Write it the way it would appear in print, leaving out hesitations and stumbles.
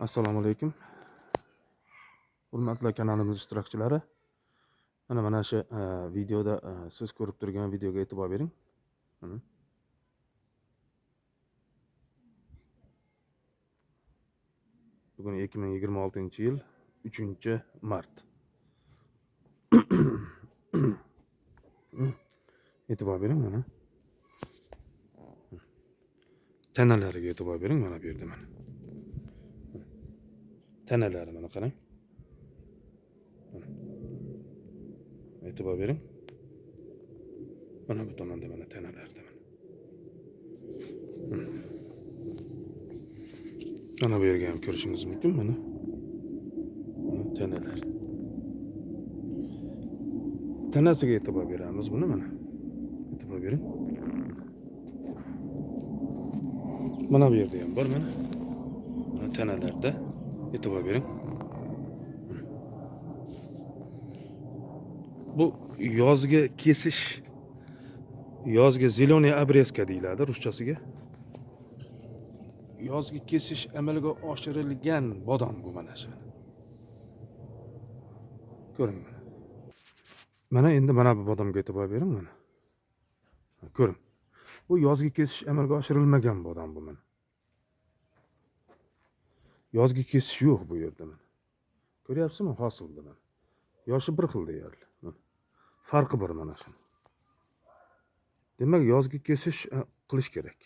Assalomu alaykum. Hurmatli kanalimiz ishtirokchilari. Mana shu videoda siz ko'rib turgan videoga e'tibor bering. Bugun 2026-yil 3-mart. E'tibor bering mana. Tanalariga e'tibor bering, mana bu yerda mana. Tanalari mana qarang. E'tibor bering. Mana bu tomonda mana tanalarda mana. Mana bu yerga ham ko'rishingiz mumkin mana. Mana tanalar. Tanasiga e'tibor beramiz buni mana. E'tibor bering. Mana bu yerda ham bor mana. Mana tanalarda e'tibor bering. Bu yozgi kesish, yozgi zeleniy obreska deyiladi ruschasiga. Yozgi kesish amalga oshirilgan bodom bu mana shu. Ko'ring mana. Mana endi mana bu bodomga e'tibor bering mana. Ko'ring. Bu yozgi kesish amalga oshirilmagan bodom bu mana. Yozgi kesish yo'q bu yerda mana. Ko'ryapsizmi hosilda mana. Yoshi bir xil deyarli. Farqi bor mana shu. Demak, yozgi kesish qilish kerak.